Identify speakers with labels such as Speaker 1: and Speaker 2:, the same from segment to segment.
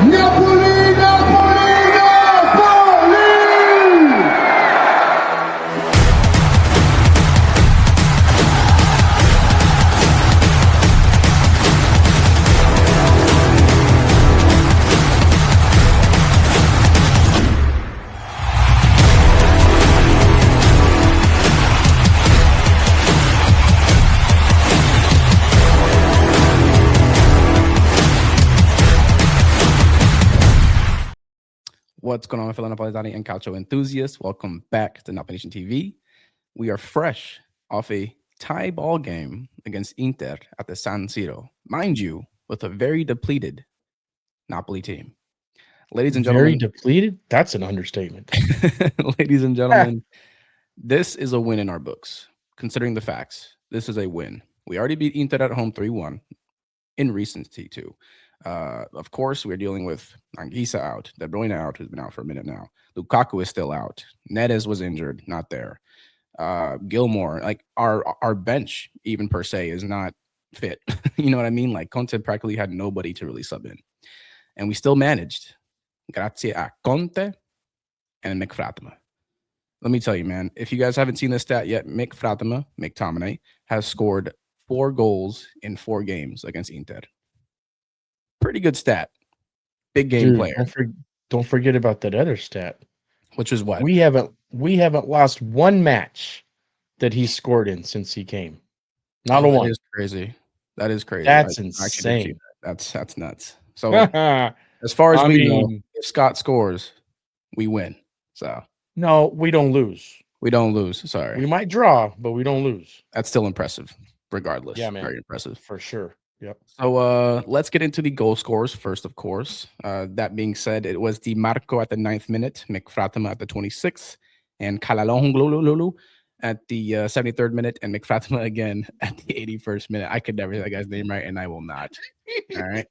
Speaker 1: Napoli, Napoli, Napoli!
Speaker 2: What's going on, fellow Napolitani and Calcio enthusiasts? Welcome back to Napoli Nation TV. We are fresh off a tie ball game against Inter at the San Siro, mind you, with a very depleted Napoli team. Ladies and
Speaker 3: Very
Speaker 2: gentlemen,
Speaker 3: depleted? That's an understatement.
Speaker 2: ladies and gentlemen, this is a win in our books. Considering the facts, this is a win. We already beat Inter at home 3-1 in recency too. Of course, we're dealing with Anguissa out, De Bruyne out, who's been out for a minute now. Lukaku is still out. Neres was injured, not there. Gilmore, like our bench, even per se, is not fit. You know what I mean? Like Conte practically had nobody to really sub in, and we still managed. Grazie a Conte and McFratama. Let me tell you, man. If you guys haven't seen this stat yet, McTominay has scored 4 goals in 4 games against Inter. Pretty good stat. Big game player.
Speaker 3: Don't forget about that other stat.
Speaker 2: Which is what?
Speaker 3: We haven't lost one match that he scored in since he came. Not a one.
Speaker 2: That is crazy. That is crazy.
Speaker 3: That's insane.
Speaker 2: That's nuts. So as far as we know, if Scott scores, we win. So
Speaker 3: no, we don't lose.
Speaker 2: We don't lose. Sorry.
Speaker 3: We might draw, but we don't lose.
Speaker 2: That's still impressive, regardless.
Speaker 3: Yeah, man.
Speaker 2: Very impressive.
Speaker 3: For sure. Yep.
Speaker 2: So let's get into the goal scores first, of course. That being said, it was Di Marco at the 9th minute, McFratama at the 26th, and Kalalonglulu at the 73rd minute, and McFratama again at the 81st minute. I could never say that guy's name right, and I will not. All right.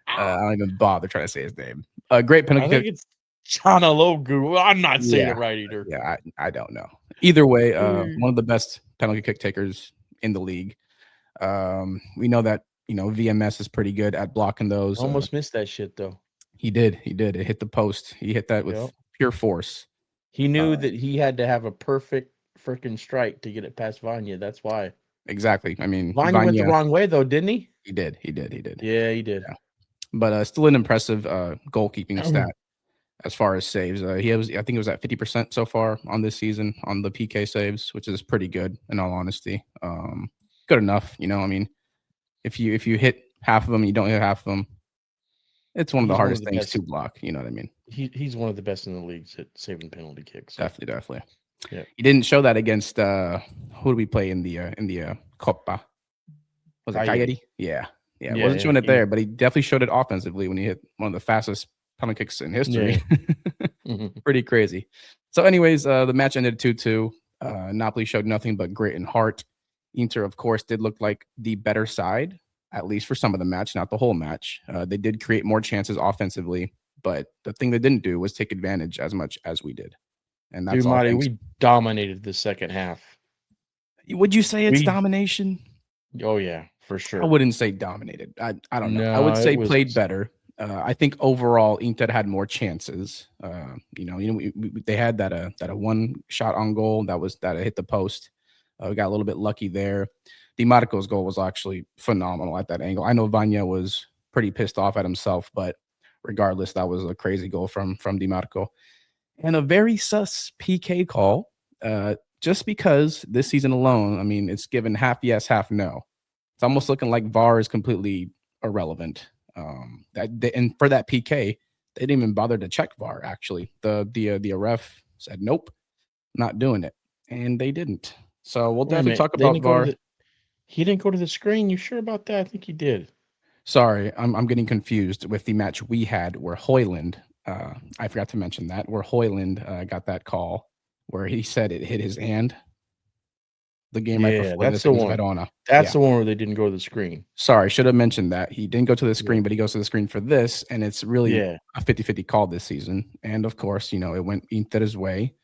Speaker 2: I don't even bother trying to say his name. Great penalty kick.
Speaker 3: It's Chanalogu. I'm not saying it right either.
Speaker 2: Yeah, I don't know. Either way, one of the best penalty kick takers in the league. We know that, VMS is pretty good at blocking those.
Speaker 3: Almost missed that shit, though.
Speaker 2: He did. It hit the post. He hit that with pure force.
Speaker 3: He knew that he had to have a perfect freaking strike to get it past Vanya. That's why.
Speaker 2: Exactly. I mean,
Speaker 3: Vanya went the wrong way, though, didn't he?
Speaker 2: He did.
Speaker 3: Yeah, he did.
Speaker 2: Yeah. But still an impressive goalkeeping stat as far as saves. I think it was at 50% so far on this season on the PK saves, which is pretty good in all honesty. Good enough, I mean, if you hit half of them, you don't hit half of them. It's one of the hardest things to block. You know what I mean?
Speaker 3: He's one of the best in the leagues at saving penalty kicks.
Speaker 2: Definitely.
Speaker 3: Yeah.
Speaker 2: He didn't show that against who did we play in the Coppa? Was it Cagliari? Yeah. Wasn't showing it there, but he definitely showed it offensively when he hit one of the fastest penalty kicks in history.
Speaker 3: Yeah.
Speaker 2: Pretty crazy. So, anyways, the match ended 2-2. Napoli showed nothing but grit and heart. Inter, of course, did look like the better side, at least for some of the match, not the whole match. They did create more chances offensively, but the thing they didn't do was take advantage as much as we did. And that's all.
Speaker 3: We dominated the second half.
Speaker 2: Would you say it's domination?
Speaker 3: Oh, yeah, for sure.
Speaker 2: I wouldn't say dominated. I don't know. I would say played better. I think overall Inter had more chances. They had that one shot on goal that hit the post. We got a little bit lucky there. Di Marco's goal was actually phenomenal at that angle. I know Vanya was pretty pissed off at himself, but regardless, that was a crazy goal from Di Marco. And a very sus PK call, just because this season alone, I mean, it's given half yes, half no. It's almost looking like VAR is completely irrelevant. And for that PK, they didn't even bother to check VAR. Actually, the ref said nope, not doing it, and they didn't. So we'll definitely talk about VAR.
Speaker 3: He didn't go to the screen. You sure about that? I think he did.
Speaker 2: Sorry, I'm getting confused with the match we had where Højlund. I forgot to mention that where Højlund got that call where he said it hit his hand. The game right before
Speaker 3: that's the one.
Speaker 2: Verona.
Speaker 3: That's the one where they didn't go to the screen.
Speaker 2: Sorry, should have mentioned that. He didn't go to the screen, but he goes to the screen for this, and it's really a 50-50 call this season. And of course, it went Inter's way.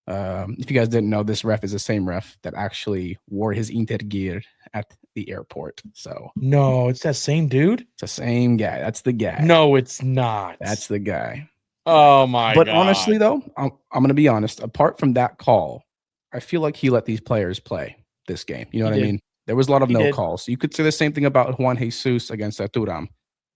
Speaker 2: If you guys didn't know, this ref is the same ref that actually wore his Inter gear at the airport. So
Speaker 3: no, it's that same dude.
Speaker 2: It's the same guy. That's the guy.
Speaker 3: No, it's not.
Speaker 2: That's the guy.
Speaker 3: Oh my
Speaker 2: But
Speaker 3: god.
Speaker 2: honestly, though, I'm going to be honest. Apart from that call, I feel like he let these players play this game. You know what I mean? There was a lot of no calls. You could say the same thing about Juan Jesus against Thuram.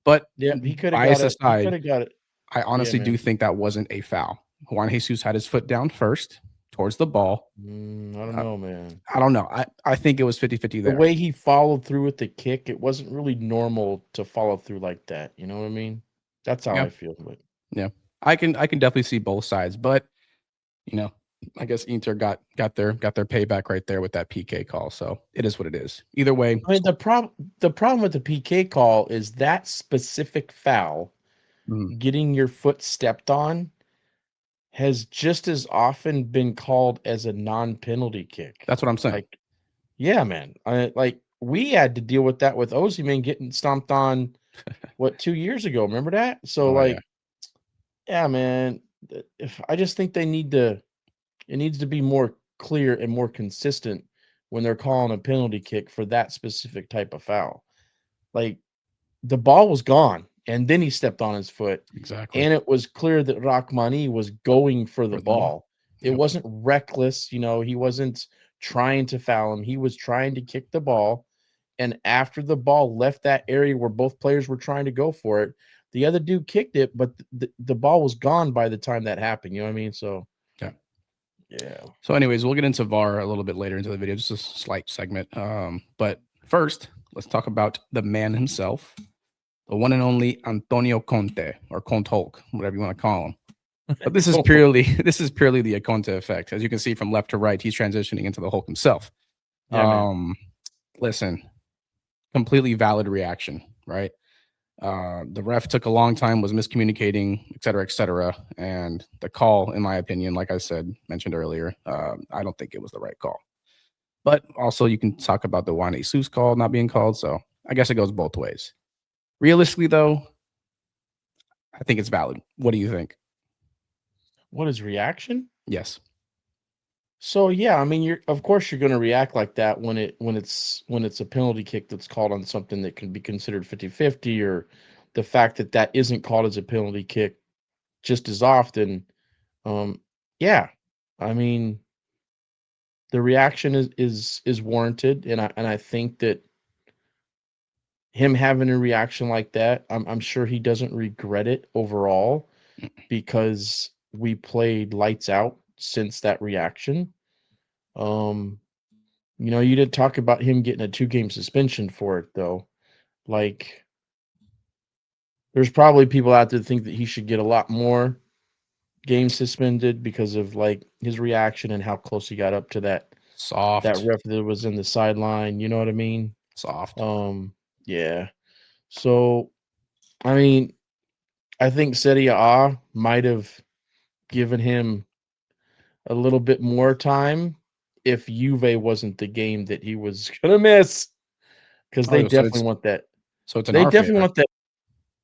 Speaker 2: But
Speaker 3: yeah, he could have
Speaker 2: bias
Speaker 3: got it.
Speaker 2: aside,
Speaker 3: He could have got it.
Speaker 2: I honestly do think that wasn't a foul. Juan Jesus had his foot down first towards the ball.
Speaker 3: I don't know, man.
Speaker 2: I don't know. I think it was 50-50 there.
Speaker 3: The way he followed through with the kick, it wasn't really normal to follow through like that. You know what I mean? That's how I feel. But
Speaker 2: yeah, I can definitely see both sides. But you know, I guess Inter got their payback right there with that PK call. So it is what it is. Either way,
Speaker 3: I mean, the problem with the PK call is that specific foul, getting your foot stepped on, has just as often been called as a non-penalty kick.
Speaker 2: That's what I'm saying.
Speaker 3: Like, yeah, man. We had to deal with that with Osimhen getting stomped on, 2 years ago? Remember that? So yeah, man. If I just think it needs to be more clear and more consistent when they're calling a penalty kick for that specific type of foul. Like, the ball was gone, and then he stepped on his foot.
Speaker 2: Exactly.
Speaker 3: And it was clear that Rahmani was going for the ball. It wasn't reckless. He wasn't trying to foul him. He was trying to kick the ball. And after the ball left that area where both players were trying to go for it, the other dude kicked it, but the ball was gone by the time that happened. You know what I mean? So, yeah.
Speaker 2: So anyways, we'll get into VAR a little bit later into the video, just a slight segment. But first, let's talk about the man himself, the one and only Antonio Conte, or Conte Hulk, whatever you want to call him. But this is purely the Conte effect. As you can see from left to right, he's transitioning into the Hulk himself.
Speaker 3: Yeah,
Speaker 2: listen, completely valid reaction, right? The ref took a long time, was miscommunicating, et cetera, and the call, in my opinion, like I mentioned earlier, I don't think it was the right call. But also, you can talk about the Juan Jesus call not being called, so I guess it goes both ways. Realistically, though, I think it's valid. What do you think?
Speaker 3: What is reaction?
Speaker 2: Yes.
Speaker 3: So yeah, I mean, of course you're going to react like that when it's a penalty kick that's called on something that can be considered 50-50, or the fact that isn't called as a penalty kick just as often. Yeah, I mean, the reaction is warranted, and I think that him having a reaction like that, I'm sure he doesn't regret it overall, because we played lights out since that reaction. You didn't talk about him getting a 2-game suspension for it, though. Like, there's probably people out there that think that he should get a lot more games suspended because of his reaction and how close he got up to that ref that was in the sideline. You know what I mean?
Speaker 2: Soft.
Speaker 3: Yeah. So, I mean, I think Serie A might have given him a little bit more time if Juve wasn't the game that he was gonna miss, because they definitely want that.
Speaker 2: So it's in
Speaker 3: They
Speaker 2: our
Speaker 3: definitely
Speaker 2: favor.
Speaker 3: want that.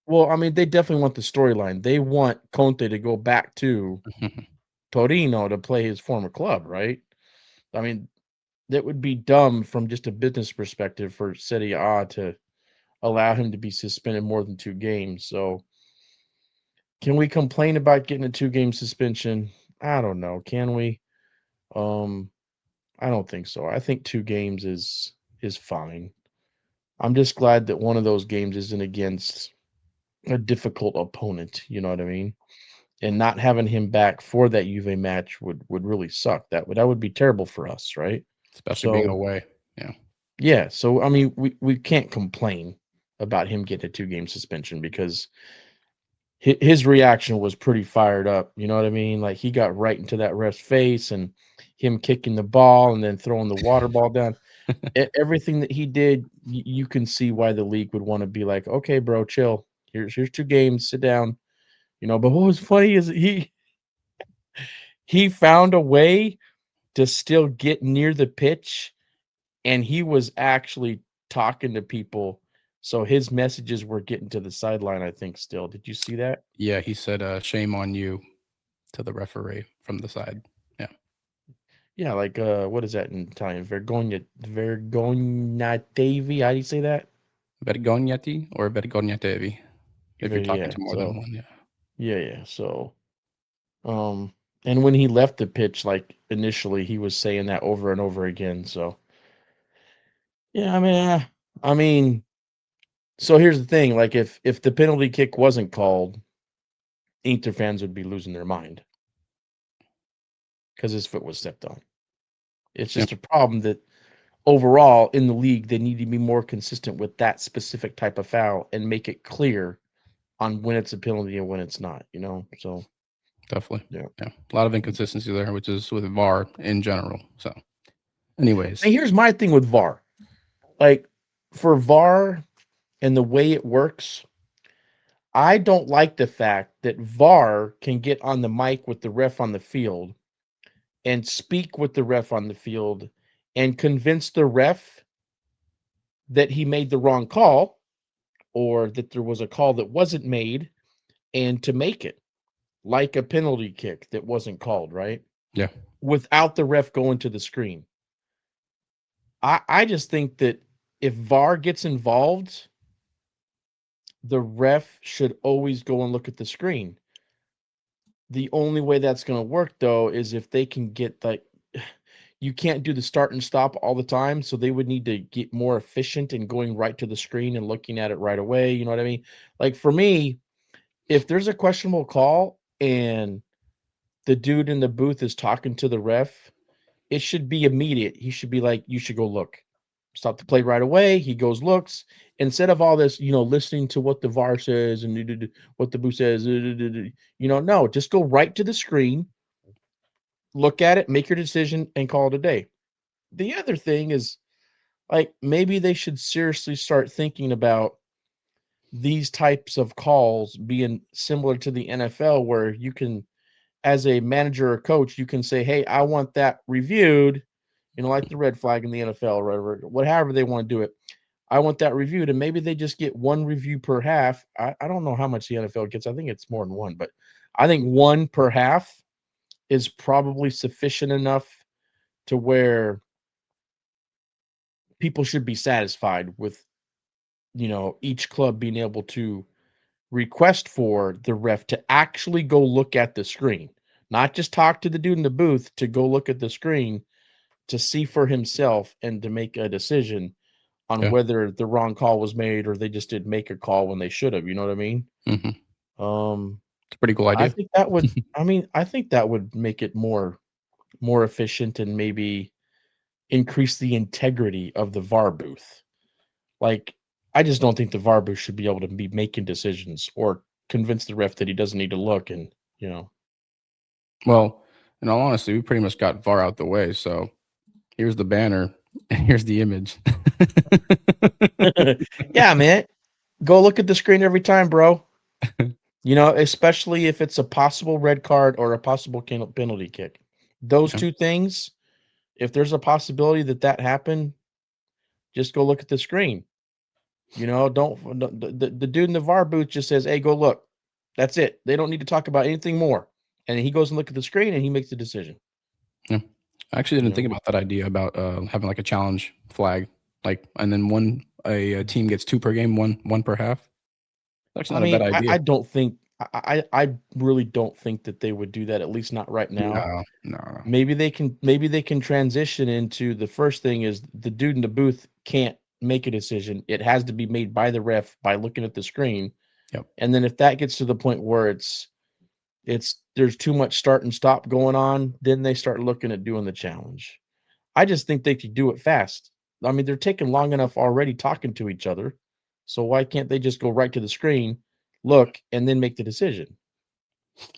Speaker 3: Well, I mean, they definitely want the storyline. They want Conte to go back to Torino to play his former club, right? I mean, that would be dumb from just a business perspective for Serie A to allow him to be suspended more than 2 games. So, can we complain about getting a 2-game suspension? I don't know. Can we? I don't think so. I think 2 games is fine. I'm just glad that one of those games isn't against a difficult opponent. You know what I mean? And not having him back for that Juve match would really suck. That would be terrible for us, right?
Speaker 2: Especially being away. Yeah.
Speaker 3: Yeah. So I mean, we can't complain about him getting a 2-game suspension, because his reaction was pretty fired up. You know what I mean? Like, he got right into that ref's face, and him kicking the ball and then throwing the water ball down. Everything that he did, you can see why the league would want to be like, okay, bro, chill. Here's 2 games, sit down. But what was funny is he found a way to still get near the pitch, and he was actually talking to people. So his messages were getting to the sideline, I think, still. Did you see that?
Speaker 2: Yeah, he said, shame on you to the referee from the side. Yeah.
Speaker 3: Yeah, like what is that in Italian? Vergognatevi. How do you say that?
Speaker 2: Vergognati or vergognatevi, if you're talking
Speaker 3: Yeah.
Speaker 2: to more than
Speaker 3: So
Speaker 2: one. Yeah.
Speaker 3: yeah. So and when he left the pitch, like initially, he was saying that over and over again. So yeah, I mean, so here's the thing: like if the penalty kick wasn't called, Inter fans would be losing their mind because his foot was stepped on. It's
Speaker 2: Yeah,
Speaker 3: just a problem that overall in the league they need to be more consistent with that specific type of foul and make it clear on when it's a penalty and when it's not. So
Speaker 2: definitely.
Speaker 3: yeah.
Speaker 2: Yeah, a lot of inconsistency there, which is with VAR in general. So, anyways,
Speaker 3: And here's my thing with VAR. Like for VAR and the way it works, I don't like the fact that VAR can get on the mic with the ref on the field and speak with the ref on the field and convince the ref that he made the wrong call or that there was a call that wasn't made and to make it like a penalty kick that wasn't called, right?
Speaker 2: yeah,
Speaker 3: Without the ref going to the screen. I just think that if VAR gets involved, the ref should always go and look at the screen. The only way that's going to work though is if they can get like you can't do the start and stop all the time, so they would need to get more efficient in going right to the screen and looking at it right away, you know what I mean? Like for me, if there's a questionable call and the dude in the booth is talking to the ref, it should be immediate. He should be like, "You should go look." Stop the play right away. He goes, looks, instead of all this, listening to what the VAR says and what the booth says. No, just go right to the screen, look at it, make your decision, and call it a day. The other thing is, like, maybe they should seriously start thinking about these types of calls being similar to the NFL, where you can, as a manager or coach, you can say, "Hey, I want that reviewed," like the red flag in the NFL or whatever they want to do it. I want that reviewed, and maybe they just get one review per half. I don't know how much the NFL gets. I think it's more than one, but I think one per half is probably sufficient enough to where people should be satisfied with, each club being able to request for the ref to actually go look at the screen, not just talk to the dude in the booth, to go look at the screen to see for himself and to make a decision on
Speaker 2: yeah.
Speaker 3: whether the wrong call was made or they just didn't make a call when they should have. You know what I mean?
Speaker 2: Mm-hmm.
Speaker 3: Um,
Speaker 2: It's a pretty cool
Speaker 3: I
Speaker 2: idea.
Speaker 3: think that would. I think that would make it more efficient and maybe increase the integrity of the VAR booth. Like, I just don't think the VAR booth should be able to be making decisions or convince the ref that he doesn't need to look. And
Speaker 2: Well, in all honesty, we pretty much got VAR out the way. So here's the banner and here's the image.
Speaker 3: yeah, man, go look at the screen every time, bro. Especially if it's a possible red card or a possible penalty kick. Those
Speaker 2: Yeah,
Speaker 3: two things, if there's a possibility that happened, just go look at the screen. Don't the dude in the VAR booth just says, "Hey, go look." That's it. They don't need to talk about anything more. And he goes and look at the screen and he makes the decision.
Speaker 2: yeah. I actually
Speaker 3: You
Speaker 2: didn't think
Speaker 3: know,
Speaker 2: about that idea about having like a challenge flag, like, and then a team gets two per game, one per half. That's
Speaker 3: I
Speaker 2: not a bad
Speaker 3: mean,
Speaker 2: idea.
Speaker 3: I don't think I really don't think that they would do that, at least not right now.
Speaker 2: No, no.
Speaker 3: Maybe they can transition into the first thing is the dude in the booth can't make a decision. It has to be made by the ref by looking at the screen.
Speaker 2: Yep.
Speaker 3: And then if that gets to the point where it's there's too much start and stop going on, then they start looking at doing the challenge. I just think they could do it fast. I mean, they're taking long enough already talking to each other. So why can't they just go right to the screen, look, and then make the decision?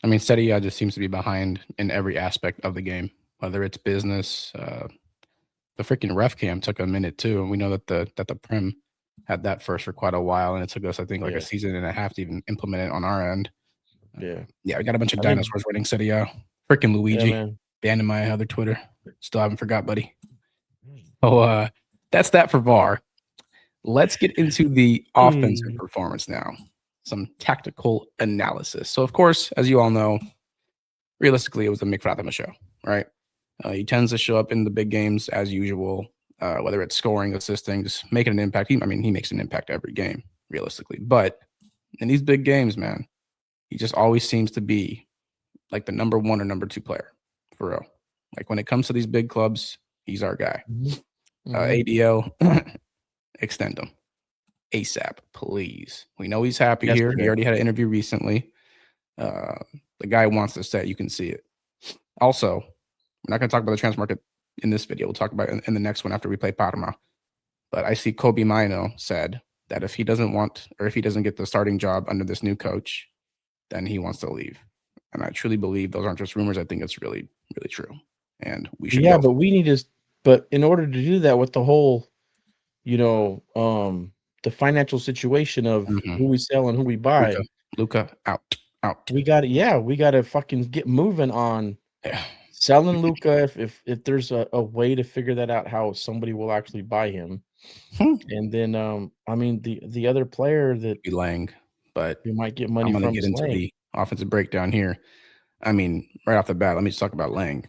Speaker 2: I mean, Serie A just seems to be behind in every aspect of the game, whether it's business. The freaking ref cam took a minute too, and we know that the Prem had that first for quite a while, and it took us, I think, like a
Speaker 3: Yeah.
Speaker 2: season and a half to even implement it on our end.
Speaker 3: Yeah.
Speaker 2: Yeah, we got a bunch of
Speaker 3: I think
Speaker 2: dinosaurs running Serie A. Freaking
Speaker 3: yeah,
Speaker 2: Luigi,
Speaker 3: man.
Speaker 2: banned in my other Twitter. Still haven't forgot, buddy. Oh, that's that for VAR. Let's get into the offensive
Speaker 3: Mm.
Speaker 2: performance now. Some tactical analysis. So, of course, as you all know, realistically, it was the Mick Fatima show, right? He tends to show up in the big games as usual, whether it's scoring, assisting, just making an impact. He makes an impact every game, realistically. But in these big games, man, he just always seems to be like the number 1 or number 2 player, for real. Like when it comes to these big clubs, he's our guy. ADO, extend him ASAP, please. We know he's happy here. He already had an interview recently. The guy wants to stay. You can see it. Also, we're not going to talk about the transfer market in this video. We'll talk about it in the next one after we play Parma. But I see Kobe Mino said that if he doesn't want, or if he doesn't get the starting job under this new coach, then he wants to leave. And I truly believe those aren't just rumors. I think it's really, really true. And we should.
Speaker 3: Yeah, but we need to. But in order to do that, with the whole, the financial situation of who we sell and who we buy,
Speaker 2: Luka out.
Speaker 3: We got to, we got to fucking get moving on selling Luka. If there's a way to figure that out, how somebody will actually buy him, and then I mean the other player that
Speaker 2: be Lang, but
Speaker 3: you might get money
Speaker 2: I'm
Speaker 3: from
Speaker 2: gonna get into
Speaker 3: Lang.
Speaker 2: the offensive breakdown here. I mean, right off the bat, let me just talk about Lang.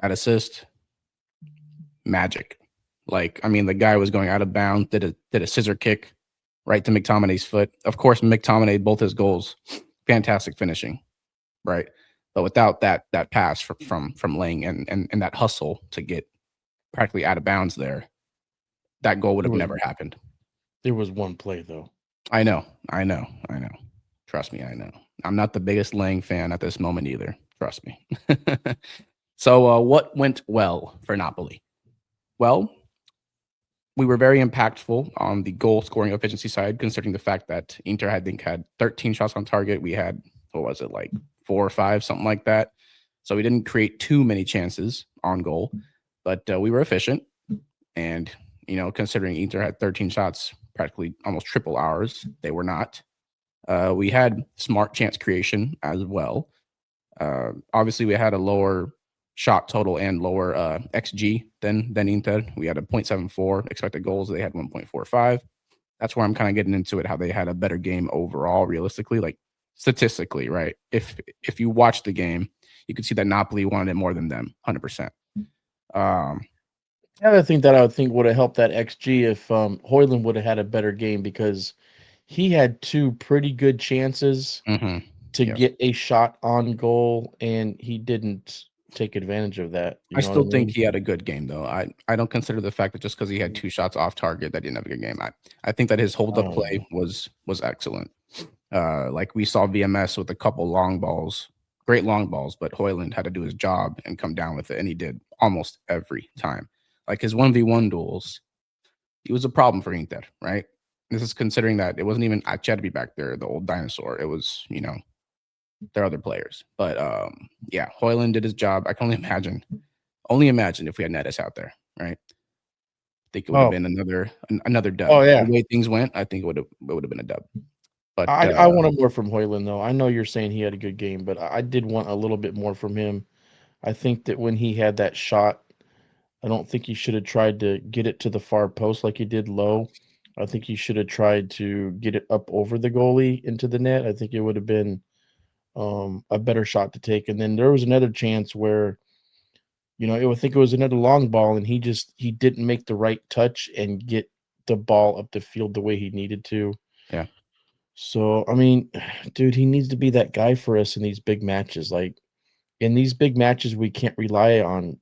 Speaker 2: That assist, magic. Like, I mean, the guy was going out of bounds, did a scissor kick right to McTominay's foot. Of course, McTominay, both his goals, fantastic finishing, right? But without that pass from Lang and that hustle to get practically out of bounds there, that goal would have never happened.
Speaker 3: There was one play though.
Speaker 2: I know. Trust me, I know. I'm not the biggest Lang fan at this moment either. Trust me. So what went well for Napoli? Well, we were very impactful on the goal scoring efficiency side, considering the fact that Inter had 13 shots on target. We had, what was it, like 4 or 5, something like that. So we didn't create too many chances on goal, but we were efficient. And, considering Inter had 13 shots, practically almost triple ours, they were not. We had smart chance creation as well. Obviously, we had a lower shot total and lower XG than Inter. We had a 0.74 expected goals. They had 1.45. That's where I'm kind of getting into it, how they had a better game overall, realistically, like statistically, right? If you watch the game, you could see that Napoli wanted it more than them, 100%.
Speaker 3: The other thing that I would think would have helped that XG if Højlund would have had a better game, because he had 2 pretty good chances to get a shot on goal, and he didn't take advantage of that.
Speaker 2: I still think he had a good game, though. I don't consider the fact that just because he had 2 shots off target that he didn't have a good game. I think that his hold-up play was excellent. Like we saw VMS with a couple long balls, great long balls, but Højlund had to do his job and come down with it, and he did almost every time. Like his 1v1 duels, he was a problem for Inter, right? This is considering that it wasn't even Acerbi back there, the old dinosaur. It was, there are other players. But yeah, Højlund did his job. I can only imagine if we had Neres out there, right? I think it would have been another dub.
Speaker 3: Oh yeah,
Speaker 2: the way things went, I think it would have been a dub. But
Speaker 3: I wanted more from Højlund though. I know you're saying he had a good game, but I did want a little bit more from him. I think that when he had that shot, I don't think he should have tried to get it to the far post like he did low. I think he should have tried to get it up over the goalie into the net. I think it would have been a better shot to take. And then there was another chance where, I think it was another long ball, and he didn't make the right touch and get the ball up the field the way he needed to.
Speaker 2: Yeah.
Speaker 3: So, I mean, dude, he needs to be that guy for us in these big matches. Like in these big matches, we can't rely on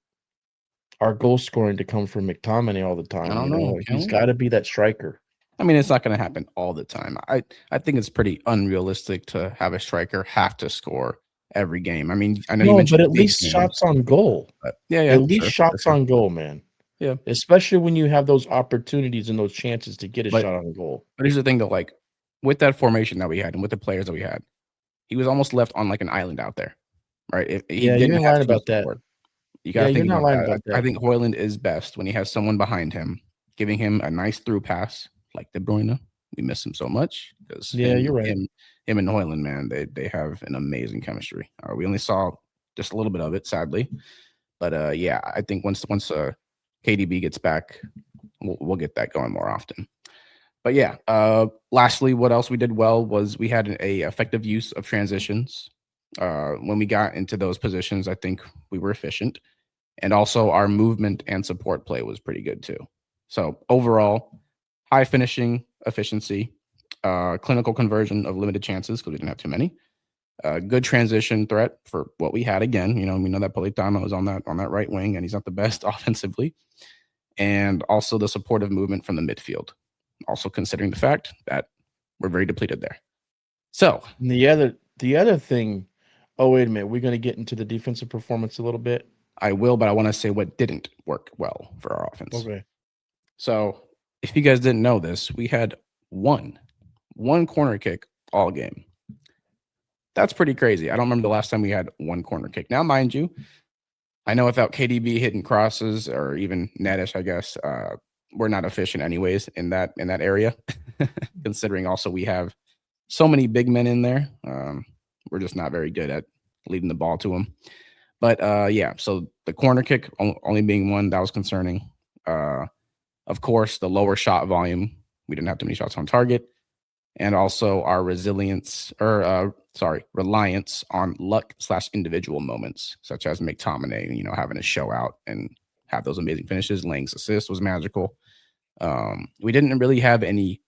Speaker 3: our goal scoring to come from McTominay all the time.
Speaker 2: I don't know.
Speaker 3: He's got to be that striker.
Speaker 2: I mean, it's not going to happen all the time. I think it's pretty unrealistic to have a striker have to score every game. I mean, I know you mentioned,
Speaker 3: but at least shots on goal. At least shots on goal, man.
Speaker 2: Yeah,
Speaker 3: especially when you have those opportunities and those chances to get a shot on goal.
Speaker 2: But here's the thing, though. Like with that formation that we had and with the players that we had, he was almost left on like an island out there, right?
Speaker 3: You're lying about that.
Speaker 2: You got to think about that. I think Højlund is best when he has someone behind him, giving him a nice through pass, like De Bruyne. We miss him so much because
Speaker 3: you're right.
Speaker 2: Him and Højlund, man, they have an amazing chemistry. We only saw just a little bit of it, sadly, but yeah, I think once KDB gets back, we'll get that going more often. But yeah, lastly, what else we did well was we had a effective use of transitions. When we got into those positions, I think we were efficient. And also our movement and support play was pretty good too. So overall, high finishing efficiency, clinical conversion of limited chances because we didn't have too many. Good transition threat for what we had. Again, we know that Politano is on that right wing, and he's not the best offensively. And also the supportive movement from the midfield. Also considering the fact that we're very depleted there. So
Speaker 3: the other thing. Oh, wait a minute. We're going to get into the defensive performance a little bit.
Speaker 2: I will, but I want to say what didn't work well for our offense.
Speaker 3: Okay.
Speaker 2: So if you guys didn't know this, we had one corner kick all game. That's pretty crazy. I don't remember the last time we had one corner kick. Now, mind you, I know without KDB hitting crosses or even Netish, I guess, we're not efficient anyways in that area. Considering also we have so many big men in there, we're just not very good at leading the ball to them. But yeah, so the corner kick only being one, that was concerning. Of course, the lower shot volume, we didn't have too many shots on target. And also our reliance on luck/individual moments, such as McTominay, having a show out and have those amazing finishes. Lang's assist was magical. We didn't really have any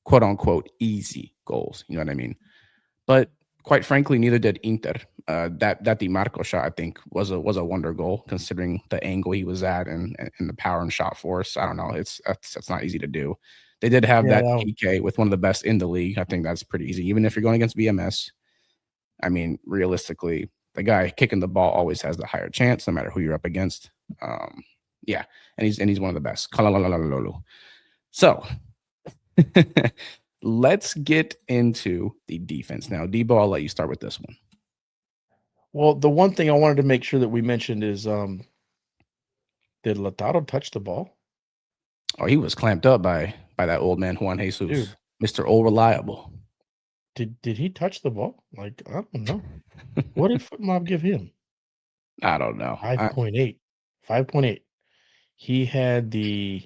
Speaker 2: quote unquote easy goals, you know what I mean? But quite frankly, neither did Inter. That Di Marco shot, I think, was a wonder goal considering the angle he was at and the power and shot force. I don't know. That's not easy to do. They did have that PK with one of the best in the league. I think that's pretty easy. Even if you're going against BMS, I mean, realistically, the guy kicking the ball always has the higher chance, no matter who you're up against. Yeah, and he's one of the best. So let's get into the defense now. Debo, I'll let you start with this one.
Speaker 3: Well, the one thing I wanted to make sure that we mentioned is, did Lautaro touch the ball?
Speaker 2: Oh, he was clamped up by that old man Juan Jesus, dude. Mr. Old Reliable.
Speaker 3: Did he touch the ball? Like, I don't know. What did Foot Mob give him?
Speaker 2: I don't know.
Speaker 3: 5.8. 5.8. He had the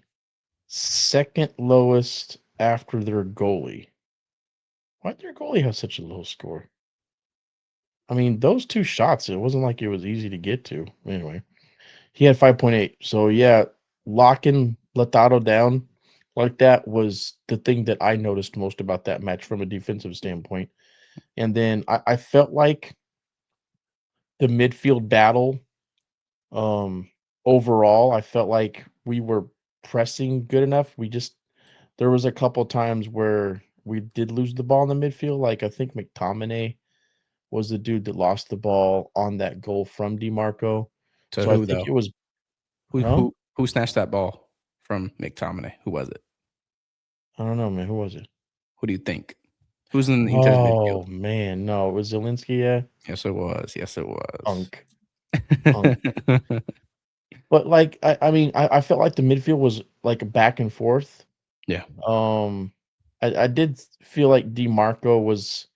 Speaker 3: second lowest after their goalie. Why did their goalie have such a low score? I mean, those two shots, it wasn't like it was easy to get to. Anyway, he had 5.8. So, yeah, locking Lautaro down like that was the thing that I noticed most about that match from a defensive standpoint. And then I felt like the midfield battle, overall, I felt like we were pressing good enough. There was a couple times where we did lose the ball in the midfield. Like, I think McTominay was the dude that lost the ball on that goal from DiMarco.
Speaker 2: To
Speaker 3: so
Speaker 2: who,
Speaker 3: I think
Speaker 2: though?
Speaker 3: it was
Speaker 2: who snatched that ball from McTominay? Who was it?
Speaker 3: I don't know, man. Who was it?
Speaker 2: Who do you think? Who's in the Inter's midfield?
Speaker 3: Oh man, no, it was Zelensky. Yeah,
Speaker 2: yes, it was. Yes, it was.
Speaker 3: Punk. But like, I mean, I felt like the midfield was like back and forth.
Speaker 2: Yeah.
Speaker 3: I did feel like DiMarco was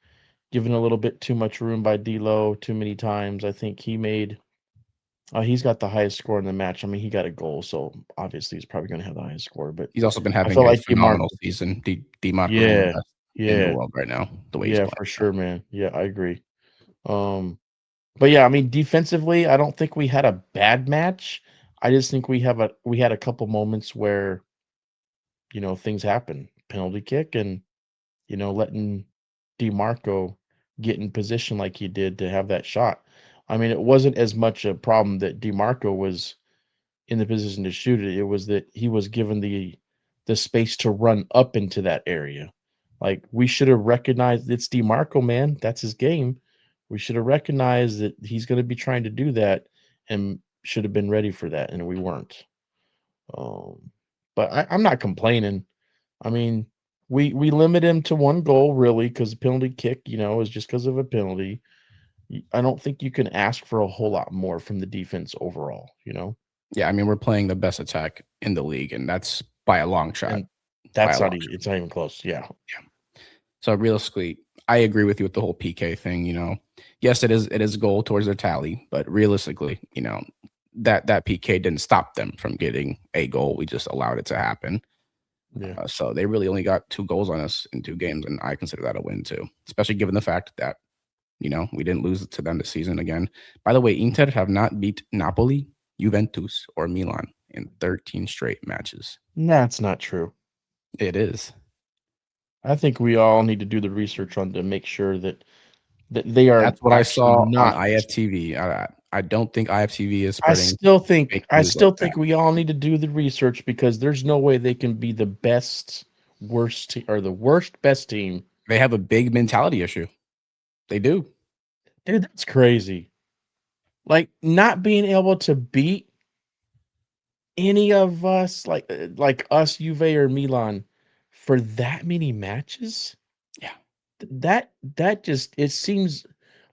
Speaker 3: given a little bit too much room by D'Lo too many times. I think he's got the highest score in the match. I mean, he got a goal, so obviously he's probably going to have the highest score. But
Speaker 2: he's also been having a phenomenal season. DiMarco is one of the best in the world right now. The way he's playing.
Speaker 3: For sure, man. Yeah, I agree. But yeah, I mean, defensively, I don't think we had a bad match. I just think we had a couple moments where, things happen. Penalty kick and, letting DiMarco get in position like he did to have that shot. I mean, it wasn't as much a problem that DiMarco was in the position to shoot it. It was that he was given the space to run up into that area. Like, we should have recognized it's DiMarco, man. That's his game. We should have recognized that he's going to be trying to do that and should have been ready for that, and we weren't. But I'm not complaining. I mean, we limit him to one goal, really, because the penalty kick, is just because of a penalty. I don't think you can ask for a whole lot more from the defense overall,
Speaker 2: Yeah, I mean, we're playing the best attack in the league, and that's by a long shot.
Speaker 3: And that's not even, it's not even close. Yeah.
Speaker 2: So realistically, I agree with you with the whole PK thing. Yes, it is a goal towards their tally, but realistically, that PK didn't stop them from getting a goal. We just allowed it to happen.
Speaker 3: Yeah.
Speaker 2: So they really only got 2 goals on us in 2 games, and I consider that a win too, especially given the fact that we didn't lose to them this season again. By the way, Inter have not beat Napoli Juventus or Milan in 13 straight matches.
Speaker 3: That's not true.
Speaker 2: It is.
Speaker 3: I think we all need to do the research on to make sure that they are.
Speaker 2: That's what I saw
Speaker 3: not
Speaker 2: on IFTV. I don't think IFTV is
Speaker 3: I
Speaker 2: spreading
Speaker 3: still think
Speaker 2: fake
Speaker 3: I
Speaker 2: news
Speaker 3: still
Speaker 2: like
Speaker 3: think
Speaker 2: that.
Speaker 3: we all need to do the research because there's no way they can be the best worst or the worst best team.
Speaker 2: They have a big mentality issue. They do.
Speaker 3: Dude, that's crazy. Like not being able to beat any of us, like us, Juve or Milan, for that many matches.
Speaker 2: Yeah.
Speaker 3: That just it seems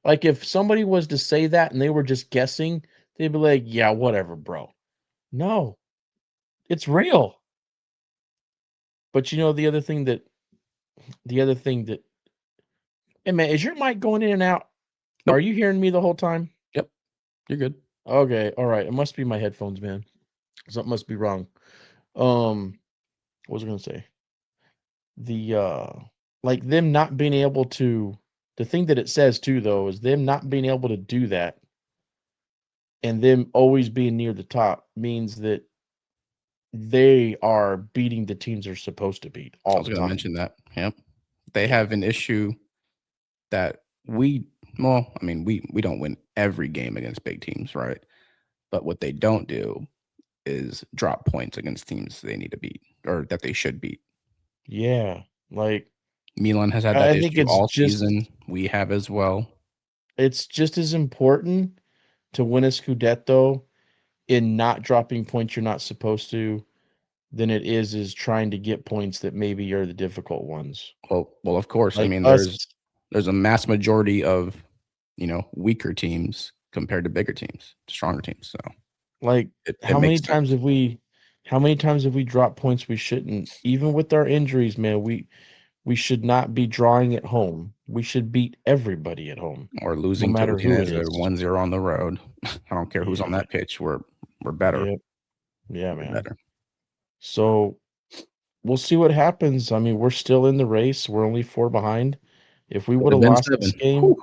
Speaker 3: like if somebody was to say that and they were just guessing, they'd be like, "Yeah, whatever, bro." No, it's real. But you know the other thing that hey man, is your mic going in and out? Are
Speaker 2: Nope.
Speaker 3: you hearing me the whole time?
Speaker 2: Yep. You're good.
Speaker 3: Okay, all right. It must be my headphones, man. Something must be wrong. What was I gonna say? The like them not being able to the thing that it says too though is them not being able to do that and them always being near the top means that they are beating the teams they're supposed to beat
Speaker 2: I
Speaker 3: all
Speaker 2: was
Speaker 3: the
Speaker 2: going to
Speaker 3: time.
Speaker 2: mention that. Yep. They
Speaker 3: Yeah.
Speaker 2: have an issue that we don't win every game against big teams, right? But what they don't do is drop points against teams they need to beat or that they should beat.
Speaker 3: Yeah. Like
Speaker 2: Milan has had that
Speaker 3: I think
Speaker 2: issue all season. We have as well.
Speaker 3: it's just as important to win a Scudetto in not dropping points you're not supposed to than it is trying to get points that maybe are the difficult ones.
Speaker 2: Well, of course. I
Speaker 3: Like
Speaker 2: mean,
Speaker 3: us,
Speaker 2: there's a mass majority of weaker teams compared to bigger teams, stronger teams. So
Speaker 3: like
Speaker 2: it makes sense.
Speaker 3: how many times have we dropped points we shouldn't? Even with our injuries, man, we should not be drawing at home. We should beat everybody at home,
Speaker 2: Or
Speaker 3: no
Speaker 2: losing to
Speaker 3: matter who it
Speaker 2: Udinese
Speaker 3: is.
Speaker 2: 1-0 on the road. I don't care who's
Speaker 3: Yeah,
Speaker 2: on
Speaker 3: man.
Speaker 2: that pitch. We're better.
Speaker 3: Yep. Yeah,
Speaker 2: We're
Speaker 3: man.
Speaker 2: better.
Speaker 3: So we'll see what happens. I mean, we're still in the race. We're only 4 behind. If we
Speaker 2: Could
Speaker 3: would
Speaker 2: have
Speaker 3: have
Speaker 2: been
Speaker 3: lost this
Speaker 2: 7.
Speaker 3: game,
Speaker 2: Whew.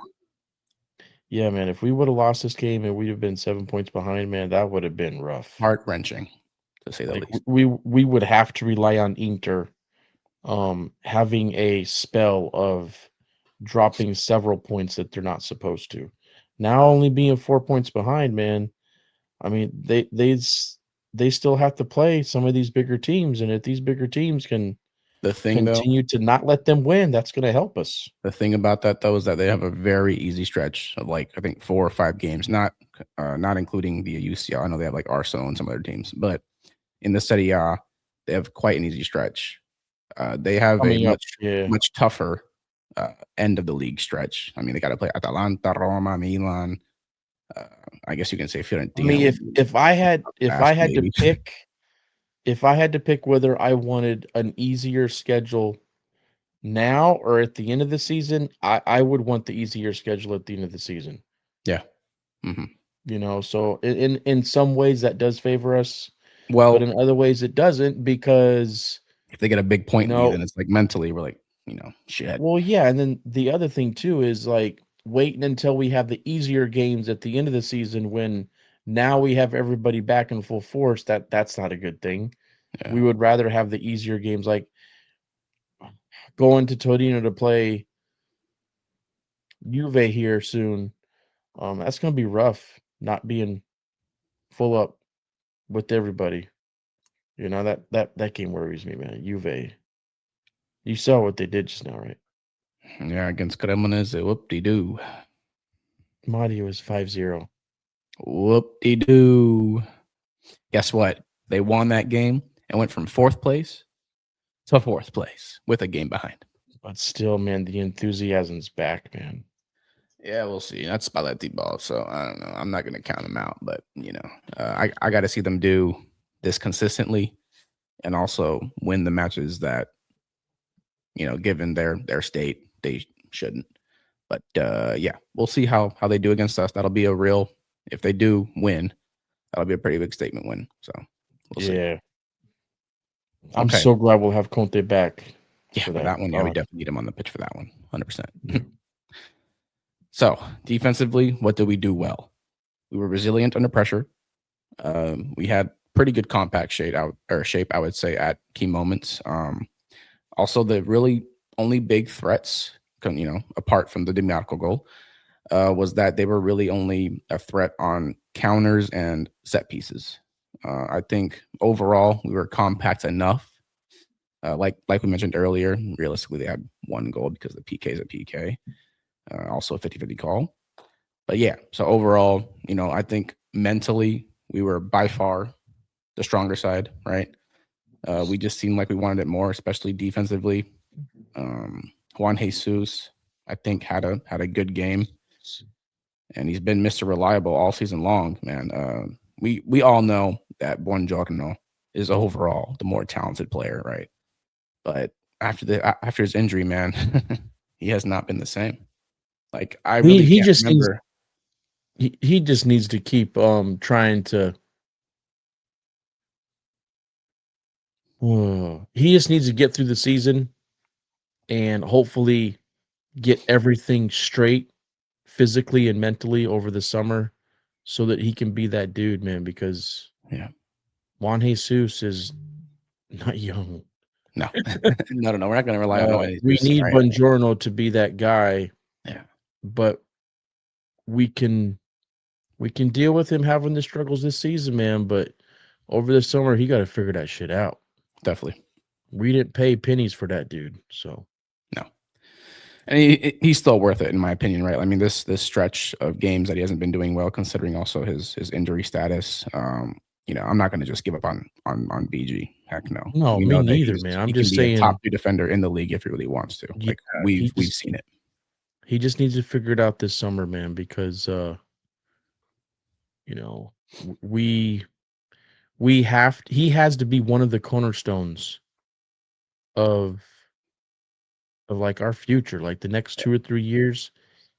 Speaker 3: yeah, man, if we would have lost this game and we'd have been 7 points behind, man, that would have been rough.
Speaker 2: Heart-wrenching, to say the
Speaker 3: Like
Speaker 2: least.
Speaker 3: we would have to rely on Inter having a spell of dropping several points that they're not supposed to. Now only being 4 points behind, man. I mean, they still have to play some of these bigger teams, and if these bigger teams can
Speaker 2: The thing, though,
Speaker 3: continue to not let them win, that's going to help us.
Speaker 2: the thing about that, though, is that they have a very easy stretch of, like, I think 4 or 5 games, not including the UCL. I know they have, like, Arsenal and some other teams, but in the Serie A, they have quite an easy stretch. They have a
Speaker 3: Coming up, yeah.
Speaker 2: much tougher end of the league stretch. I mean, they got to play Atalanta, Roma, Milan. I guess you can say
Speaker 3: I
Speaker 2: Fiorentina
Speaker 3: mean,
Speaker 2: would be
Speaker 3: if I had
Speaker 2: fast, maybe.
Speaker 3: if I had to pick whether I wanted an easier schedule now or at the end of the season, I would want the easier schedule at the end of the season.
Speaker 2: Yeah. Mm-hmm.
Speaker 3: You know, so in some ways that does favor us, but
Speaker 2: Well,
Speaker 3: in other ways it doesn't because
Speaker 2: if they get a big
Speaker 3: you
Speaker 2: point lead,
Speaker 3: know,
Speaker 2: then it's like mentally we're like, shit.
Speaker 3: well, yeah, and then the other thing too is like waiting until we have the easier games at the end of the season when now we have everybody back in full force. That's not a good thing.
Speaker 2: Yeah.
Speaker 3: We would rather have the easier games like going to Torino to play Juve here soon. That's gonna be rough not being full up with everybody. You know, that game worries me, man. Juve. You saw what they did just now, right?
Speaker 2: Yeah, against Cremonese, whoop-de-doo.
Speaker 3: Mario is 5-0.
Speaker 2: Whoop-de-doo. Guess what? They won that game and went from 4th place to 4th place with a game behind.
Speaker 3: But still, man, the enthusiasm's back, man.
Speaker 2: Yeah, we'll see. That's Spalletti ball, so I don't know. I'm not going to count them out, but I got to see them do this consistently, and also win the matches that given their state, they shouldn't. But yeah, we'll see how they do against us. That'll be if they do win, that'll be a pretty big statement win. So we'll see.
Speaker 3: Yeah. I'm so glad we'll have Conte back.
Speaker 2: Yeah, for that one. Yeah, we definitely need him on the pitch for that one. 100%.
Speaker 3: Yeah.
Speaker 2: So defensively, what did we do well? We were resilient under pressure. We had pretty good compact shape, I would say, at key moments. Also, the really only big threats, apart from the Dimyarko goal, was that they were really only a threat on counters and set pieces. I think overall we were compact enough. Like we mentioned earlier, realistically they had one goal because the PK is a PK, also a 50-50 call. But yeah, so overall, I think mentally we were by far the stronger side, right? We just seemed like we wanted it more, especially defensively. Juan Jesus, I think, had a good game, and he's been Mr. Reliable all season long, man. We all know that Buongiorno is overall the more talented player, right? But after his injury, man, he has not been the same. Like I really
Speaker 3: He
Speaker 2: can't
Speaker 3: just needs
Speaker 2: remember.
Speaker 3: he just needs to keep trying to he just needs to get through the season and hopefully get everything straight physically and mentally over the summer so that he can be that dude, man, because
Speaker 2: Yeah,
Speaker 3: Juan Jesus is not young.
Speaker 2: no, no. We're not going to rely on Juan
Speaker 3: We
Speaker 2: Jesus,
Speaker 3: need
Speaker 2: right?
Speaker 3: Buongiorno to be that guy,
Speaker 2: Yeah,
Speaker 3: but we can deal with him having the struggles this season, man, but over the summer he got to figure that shit out.
Speaker 2: definitely.
Speaker 3: We didn't pay pennies for that dude, so
Speaker 2: No, and he's still worth it in my opinion, right? I mean, this stretch of games that he hasn't been doing well, considering also his injury status. I'm not going to just give up on BG. Heck no.
Speaker 3: no,
Speaker 2: We
Speaker 3: me
Speaker 2: know that
Speaker 3: neither, man. I'm
Speaker 2: he can
Speaker 3: just
Speaker 2: be a top
Speaker 3: saying,
Speaker 2: 2 defender in the league if he really wants to.
Speaker 3: yeah,
Speaker 2: Like we've
Speaker 3: he just
Speaker 2: seen it.
Speaker 3: he just needs to figure it out this summer, man, because you know, we have he has to be one of the cornerstones of like our future, like the next 2 or 3 years.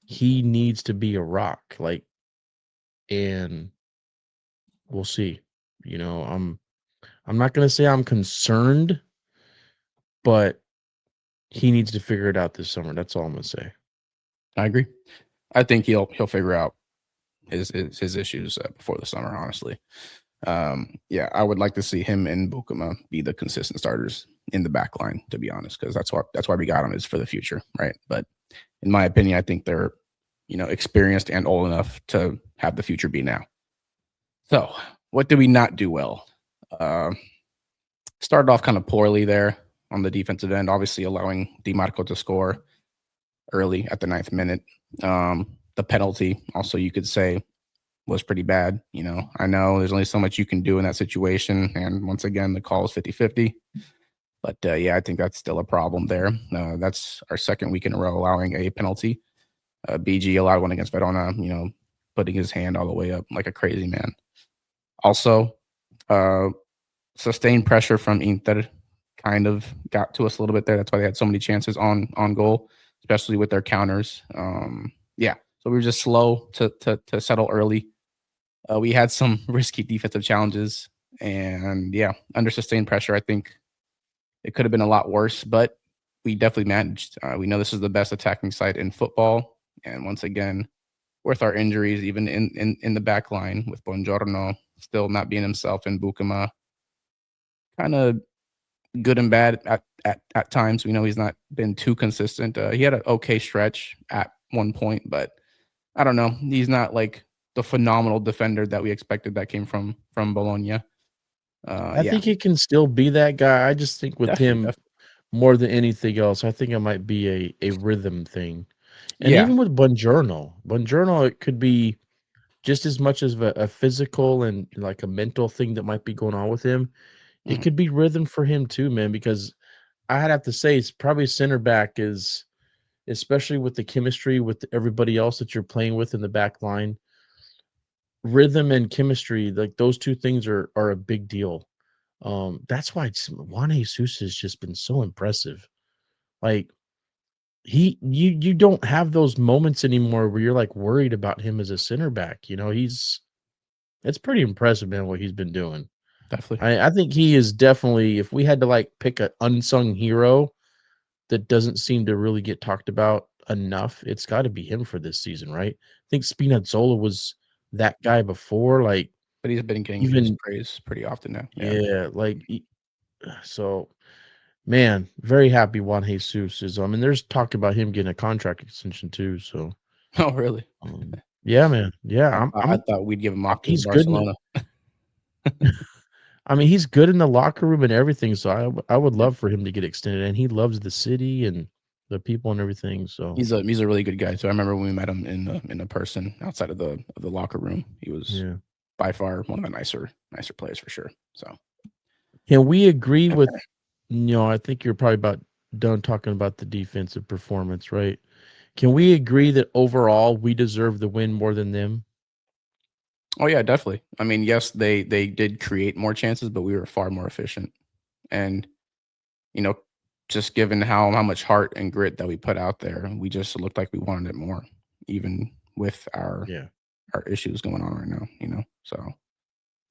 Speaker 3: He needs to be a rock, like, and we'll see. I'm not gonna say I'm concerned, but he needs to figure it out this summer. That's all I'm gonna say.
Speaker 2: I agree. I think he'll figure out his issues before the summer. Honestly, yeah, I would like to see him and Bukuma be the consistent starters in the back line. To be honest, because that's why we got him, is for the future, right? But in my opinion, I think they're experienced and old enough to have the future be now. So, what did we not do well? Uh, Started off kind of poorly there on the defensive end, obviously allowing DiMarco to score early at the 9th minute. The penalty, also, you could say, was pretty bad. I know there's only so much you can do in that situation. And once again, the call is 50-50. But yeah, I think that's still a problem there. That's our second week in a row allowing a penalty. BG allowed one against Verona, putting his hand all the way up like a crazy man. Also, sustained pressure from Inter kind of got to us a little bit there. That's why they had so many chances on goal, especially with their counters. Yeah, so we were just slow to settle early. We had some risky defensive challenges, and yeah, under sustained pressure, I think it could have been a lot worse, but we definitely managed. We know this is the best attacking side in football, and once again, with our injuries, even in the back line with Buongiorno still not being himself, and Bukuma kind of good and bad at times. We know he's not been too consistent. He had an okay stretch at one point, but I don't know. He's not like the phenomenal defender that we expected that came from Bologna.
Speaker 3: I
Speaker 2: Yeah,
Speaker 3: think he can still be that guy. I just think with
Speaker 2: definitely,
Speaker 3: him
Speaker 2: definitely.
Speaker 3: more than anything else, I think it might be a rhythm thing. And
Speaker 2: Yeah,
Speaker 3: even with Buongiorno, it could be just as much as a physical and like a mental thing that might be going on with him. It
Speaker 2: mhm.
Speaker 3: could be rhythm for him too, man, because I'd have to say it's probably center back is, especially with the chemistry with everybody else that you're playing with in the back line, rhythm and chemistry, like those two things are a big deal. That's why Juan Jesus has just been so impressive. Like you don't have those moments anymore where you're like worried about him as a center back. It's pretty impressive, man, what he's been doing.
Speaker 2: Definitely.
Speaker 3: I think he is definitely, if we had to like pick an unsung hero that doesn't seem to really get talked about enough, it's got to be him for this season, right? I think Spinazzola was that guy before. Like
Speaker 2: but he's been getting his praise pretty often now.
Speaker 3: Yeah, like so. Man, very happy Juan Jesus is. I mean, there's talk about him getting a contract extension too. So,
Speaker 2: Oh, really?
Speaker 3: Yeah, man. Yeah,
Speaker 2: I thought we'd give him off to
Speaker 3: he's good.
Speaker 2: Barcelona.
Speaker 3: I mean, he's good in the locker room and everything. So I would love for him to get extended, and he loves the city and the people and everything. So
Speaker 2: he's a really good guy. So I remember when we met him in a person outside of the locker room. He was by far one of the nicer players for sure. So
Speaker 3: can we agree with? I think you're probably about done talking about the defensive performance, right? Can we agree that overall we deserve the win more than them?
Speaker 2: Oh yeah, definitely. I mean, yes, they did create more chances, but we were far more efficient. And just given how much heart and grit that we put out there, we just looked like we wanted it more, even with our issues going on right now. So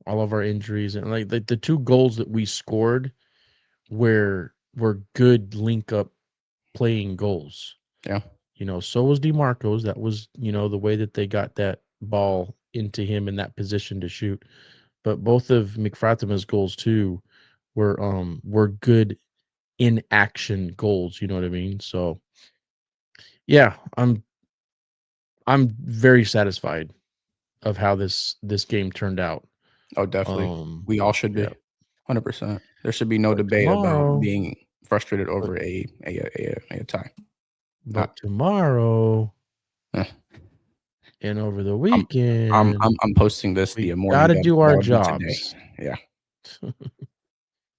Speaker 3: all of our injuries and like the 2 goals that we scored were good link up playing goals.
Speaker 2: Yeah.
Speaker 3: So was DeMarco's. That was, the way that they got that ball into him in that position to shoot. But both of McFatima's goals too were good in action goals, you know what I mean? So yeah, I'm very satisfied of how this game turned out.
Speaker 2: Oh, definitely. We all should be. 100%. There should be no debate about being frustrated over a tie.
Speaker 3: But tomorrow and over the weekend,
Speaker 2: I'm posting this the morning.
Speaker 3: Gotta do our jobs.
Speaker 2: Yeah.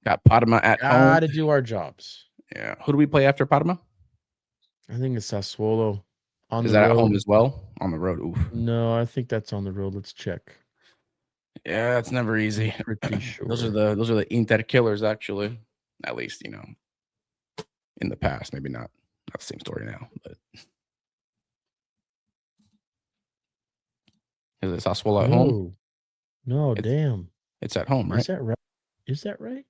Speaker 2: Got Parma at home.
Speaker 3: Gotta do our jobs.
Speaker 2: Yeah. Who do we play after Parma?
Speaker 3: I think it's Sassuolo.
Speaker 2: Is that at home as well? On the road. Oof.
Speaker 3: No, I think that's on the road. Let's check.
Speaker 2: Yeah, that's never easy.
Speaker 3: I'm pretty sure.
Speaker 2: Those are the Inter killers, actually. At least, in the past. Maybe not the same story now, but is it Sassuolo at home?
Speaker 3: No, damn.
Speaker 2: It's at home, right?
Speaker 3: Is that right?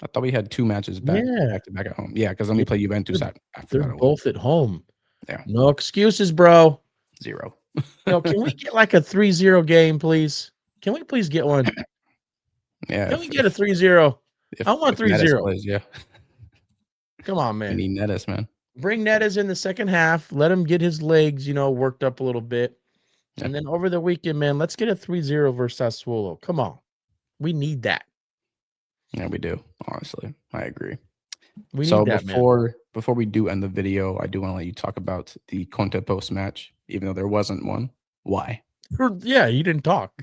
Speaker 2: I thought we had 2 matches back to back at home. Yeah, because then we play Juventus after that.
Speaker 3: They're both at home.
Speaker 2: Yeah.
Speaker 3: No excuses, bro.
Speaker 2: 0.
Speaker 3: Can we get like a 3-0 game, please? Can we please get one?
Speaker 2: Yeah.
Speaker 3: Can we get a 3-0? I want 3-0.
Speaker 2: Yeah.
Speaker 3: Come on, man.
Speaker 2: We need Neres, man.
Speaker 3: Bring Neres in the second half. Let him get his legs, worked up a little bit. Yeah. And then over the weekend, man, let's get a 3-0 versus Sassuolo. Come on. We need that.
Speaker 2: Yeah, we do. Honestly, I agree.
Speaker 3: We need that,
Speaker 2: before we do end the video, I do want to let you talk about the Conte post match, even though there wasn't one. Why?
Speaker 3: Yeah, he didn't talk.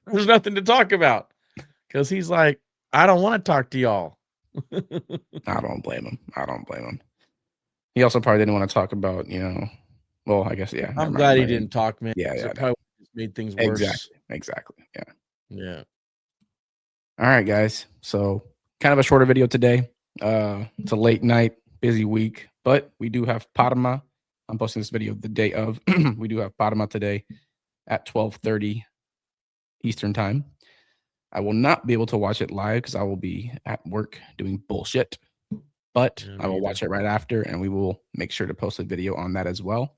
Speaker 3: There's nothing to talk about because he's like, I don't want to talk to y'all.
Speaker 2: I don't blame him. He also probably didn't want to talk about, well, I guess, yeah.
Speaker 3: I'm glad he didn't talk, man.
Speaker 2: Yeah.
Speaker 3: It probably just made things worse.
Speaker 2: Exactly. Yeah.
Speaker 3: Yeah.
Speaker 2: All right, guys. So kind of a shorter video today. It's a late night, busy week, but we do have Parma. I'm posting this video the day of. We do have Parma today at 12:30 Eastern time. I will not be able to watch it live because I will be at work doing bullshit, but I will watch it right after, and we will make sure to post a video on that as well.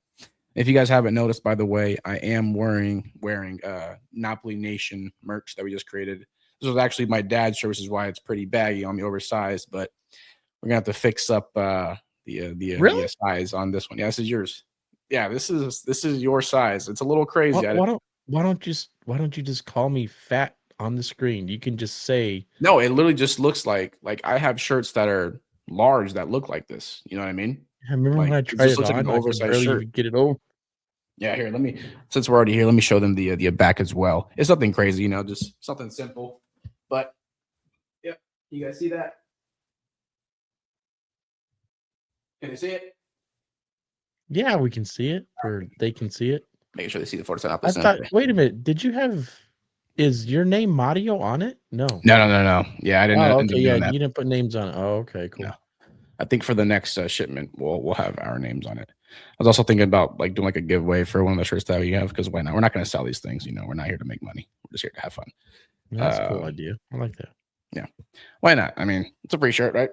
Speaker 2: If you guys haven't noticed, by the way, I am wearing Napoli Nation merch that we just created. This was actually my dad's shirt, which is why it's pretty baggy on me, oversized. But we're gonna have to fix up the size on this one. Yeah, this is yours. Yeah, this is your size. It's a little crazy.
Speaker 3: Why don't you just call me fat on the screen? You can just say
Speaker 2: no. It literally just looks like I have shirts that are large that look like this. You know what I mean?
Speaker 3: I remember when I tried it on, like an oversized shirt. Get it over.
Speaker 2: Yeah, here. Since we're already here, let me show them the back as well. It's nothing crazy, just something simple. But yep, you guys see that? Can you see it?
Speaker 3: Yeah, we can see it, or they can see it.
Speaker 2: Make sure they see the 40%
Speaker 3: I thought. Wait a minute. Did you have? Is your name Mario on it? No.
Speaker 2: No. Yeah, I didn't.
Speaker 3: Oh, okay. Yeah, you didn't put names on it. Oh, okay, cool.
Speaker 2: No. I think for the next shipment, we'll have our names on it. I was also thinking about doing a giveaway for one of the shirts that we have, because why not? We're not going to sell these things. We're not here to make money. We're just here to have fun.
Speaker 3: That's a cool idea. I like that.
Speaker 2: Yeah. Why not? I mean, it's a free shirt, right?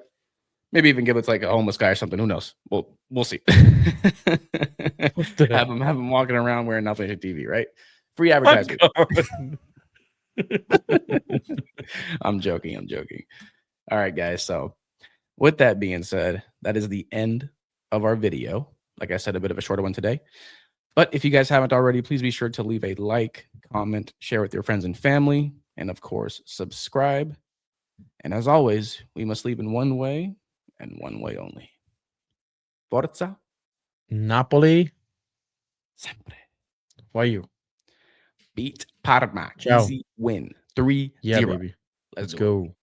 Speaker 2: Maybe even give it to a homeless guy or something. Who knows? We'll see. have him walking around wearing Napoli TV, right? Free advertisement.
Speaker 3: God.
Speaker 2: I'm joking. All right, guys. So with that being said, that is the end of our video. Like I said, a bit of a shorter one today. But if you guys haven't already, please be sure to leave a like, comment, share with your friends and family, and of course, subscribe. And as always, we must leave in one way and one way only. Forza
Speaker 3: Napoli.
Speaker 2: sempre.
Speaker 3: Why you?
Speaker 2: Beat Parma.
Speaker 3: Ciao.
Speaker 2: Easy win. 3-0.
Speaker 3: Yeah, baby.
Speaker 2: Let's
Speaker 3: go.